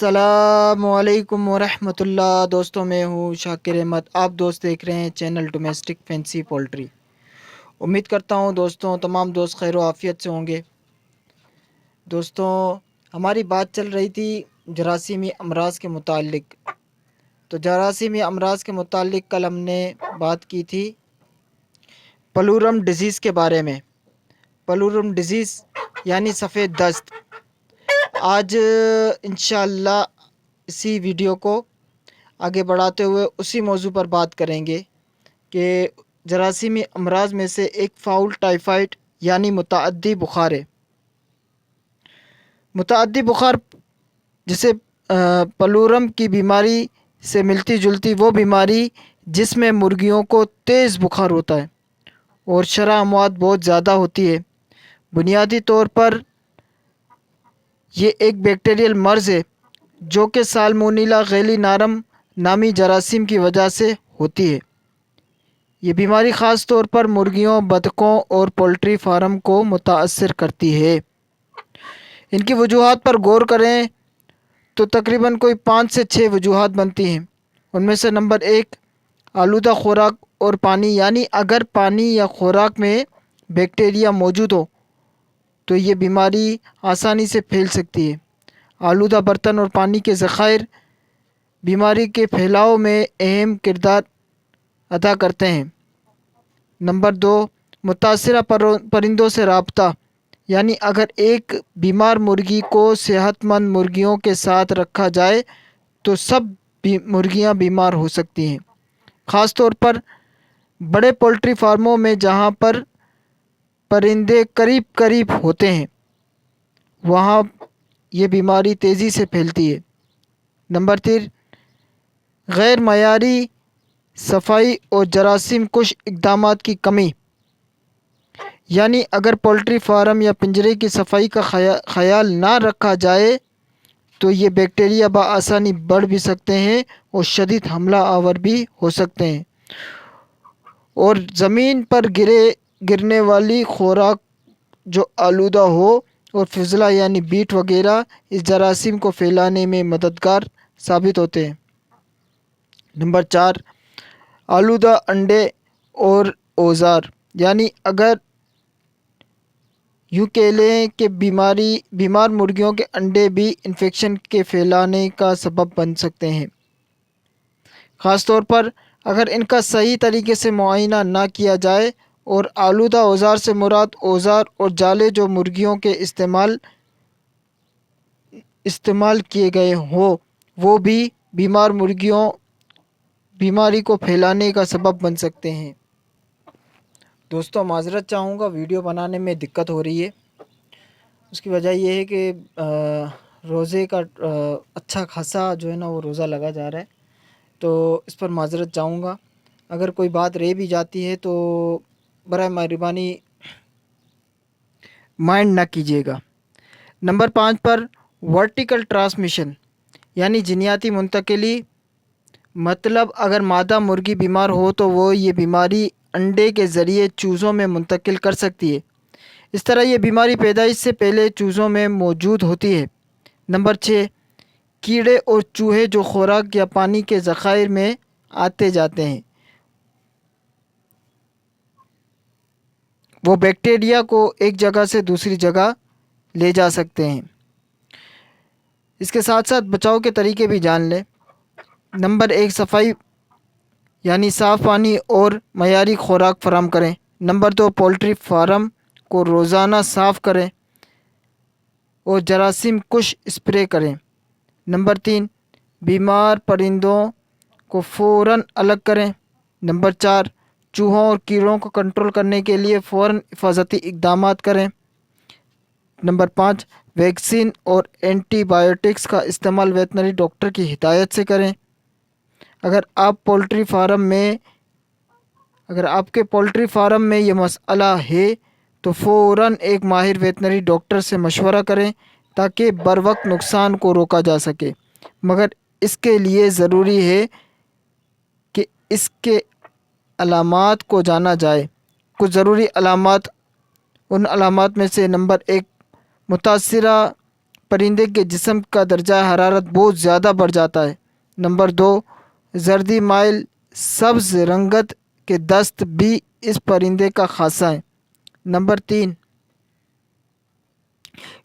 अस्सलामुअलैकुम वरहमतुल्लाह। दोस्तों, मैं हूँ शाकिर अहमद। आप दोस्त देख रहे हैं चैनल डोमेस्टिक फैंसी पोल्ट्री। उम्मीद करता हूँ दोस्तों तमाम दोस्त खैर व आफियत से होंगे। दोस्तों, हमारी बात चल रही थी जरासीमी अमराज के मुतालिक। तो जरासीमी अमराज के मुतालिक कल हमने बात की थी पलूरम डिजीज़ के बारे में। पलूरम डिजीज़ यानी सफ़ेद दस्त। आज इंशाअल्लाह इसी वीडियो को आगे बढ़ाते हुए उसी मौजू पर बात करेंगे कि जरासीमी अमराज में से एक फाउल टाइफाइड यानी मुतअद्दी बुखार है। मुतअद्दी बुखार जिसे पलूरम की बीमारी से मिलती जुलती वो बीमारी जिसमें मुर्गियों को तेज़ बुखार होता है और शरह अमवात बहुत ज़्यादा होती है। बुनियादी तौर पर ये एक बैक्टीरियल मर्ज़ है जो कि साल्मोनेला गैलीनारम नामी जरासीम की वजह से होती है। ये बीमारी ख़ास तौर पर मुर्गियों, बतखों और पोल्ट्री फार्म को मुतासर करती है। इनकी वजूहात पर गौर करें तो तकरीबन कोई 5 से 6 वजूहात बनती हैं। उनमें से नंबर 1, आलूदा खुराक और पानी, यानी अगर पानी या खुराक में बैक्टीरिया मौजूद हो तो ये बीमारी आसानी से फैल सकती है। आलूदा बर्तन और पानी के ज़खायर बीमारी के फैलाव में अहम किरदार अदा करते हैं। नंबर 2, मुतासरा परिंदों से रब्ता, यानी अगर एक बीमार मुर्गी को सेहतमंद मुर्गियों के साथ रखा जाए तो सब मुर्गियां बीमार हो सकती हैं। ख़ास तौर पर बड़े पोल्ट्री फार्मों में जहां पर परिंदे करीब करीब होते हैं वहां ये बीमारी तेज़ी से फैलती है। नंबर 3, गैर मयारी सफाई और जरासीम कुश इक़दामात की कमी, यानी अगर पोल्ट्री फार्म या पिंजरे की सफाई का ख्याल ना रखा जाए तो ये बैक्टीरिया बआसानी बढ़ भी सकते हैं और शदीद हमला आवर भी हो सकते हैं। और ज़मीन पर गिरने वाली खुराक जो आलूदा हो और फिजला यानी बीट वगैरह इस जरासीम को फैलाने में मददगार साबित होते हैं। नंबर 4, आलूदा अंडे और औज़ार, यानी अगर यूँ कह लें कि बीमार मुर्गियों के अंडे भी इन्फेक्शन के फैलाने का सबब बन सकते हैं। ख़ास तौर पर अगर इनका सही तरीके से मुआयना ना किया जाए। और आलूदा औज़ार से मुराद औज़ार और जाले जो मुर्गियों के इस्तेमाल किए गए हों वो भी बीमारी को फैलाने का सबब बन सकते हैं। दोस्तों, माज़रत चाहूँगा, वीडियो बनाने में दिक्कत हो रही है। उसकी वजह यह है कि रोज़े का अच्छा खासा जो है ना वो रोज़ा लगा जा रहा है, तो इस पर माज़रत चाहूँगा। अगर कोई बात रह भी जाती है तो बराए मेहरबानी माइंड ना कीजिएगा। नंबर 5 पर वर्टिकल ट्रांसमिशन, यानी जिनियाती मुंतकिली, मतलब अगर मादा मुर्गी बीमार हो तो वो ये बीमारी अंडे के ज़रिए चूज़ों में मुंतकिल कर सकती है। इस तरह ये बीमारी पैदाइश से पहले चूज़ों में मौजूद होती है। नंबर 6, कीड़े और चूहे जो खुराक या पानी के ज़खायर में आते जाते हैं वो बैक्टीरिया को एक जगह से दूसरी जगह ले जा सकते हैं। इसके साथ साथ बचाव के तरीके भी जान लें। नंबर 1, सफाई, यानी साफ़ पानी और मयारी खुराक फराम करें। नंबर 2, पोल्ट्री फार्म को रोज़ाना साफ़ करें और जरासीम कुश स्प्रे करें। नंबर 3, बीमार परिंदों को फ़ौरन अलग करें। नंबर 4, चूहों और कीड़ों को कंट्रोल करने के लिए फ़ौरन हिफाजती इक़दामात करें। नंबर 5, वैक्सीन और एंटीबायोटिक्स का इस्तेमाल वेटनरी डॉक्टर की हिदायत से करें। अगर आपके पोल्ट्री फार्म में ये मसला है तो फ़ौरन एक माहिर वेटनरी डॉक्टर से मशवरा करें ताकि बर वक्त नुकसान को रोका जा सके। मगर इसके लिए ज़रूरी है कि इसके अलामात को जाना जाए। कुछ ज़रूरी अलामात, उन अलामात में से नंबर 1, मुतासरा پرندے کے جسم کا درجہ حرارت بہت زیادہ بڑھ جاتا ہے۔ نمبر 2، زردی مائل سبز رنگت کے دست بھی اس پرندے کا خاصہ ہے۔ نمبر 3،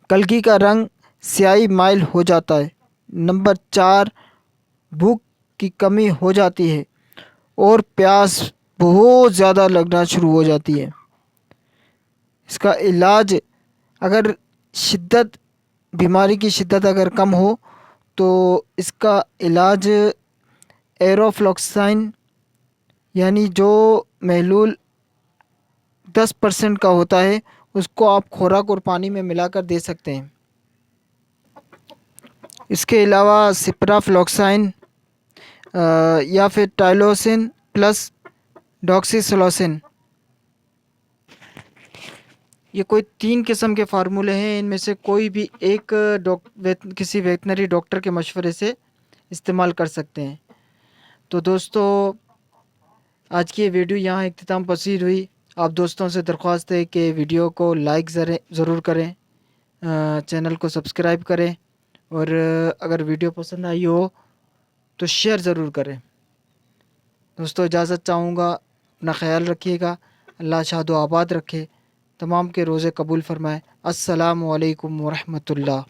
کلگی کا رنگ سیاہی مائل ہو جاتا ہے۔ نمبر 4، بھوک کی کمی ہو جاتی ہے اور پیاس بہت زیادہ لگنا شروع ہو جاتی ہے۔ اس کا علاج، اگر بیماری کی شدت اگر کم ہو تو اس کا علاج ایروفلوکسائن یعنی جو محلول 10% کا ہوتا ہے اس کو آپ خوراک اور پانی میں ملا کر دے سکتے ہیں۔ اس کے علاوہ سپرافلوکسائن یا پھر ٹائلوسن پلس ڈاکسی سلوسن، یہ کوئی 3 قسم کے فارمولے ہیں، ان میں سے کوئی بھی ایک کسی ویٹنری ڈاکٹر کے مشورے سے استعمال کر سکتے ہیں۔ تو دوستو، آج کی یہ ویڈیو یہاں اختتام پذیر ہوئی۔ آپ دوستوں سے درخواست ہے کہ ویڈیو کو لائک ضرور کریں، چینل کو سبسکرائب کریں، اور اگر ویڈیو پسند آئی ہو تو شیئر ضرور کریں۔ دوستو اجازت چاہوں گا، اپنا خیال رکھیے گا، اللہ شاد و آباد رکھے، تمام کے روزے قبول فرمائے۔ السلام علیکم ورحمۃ اللہ۔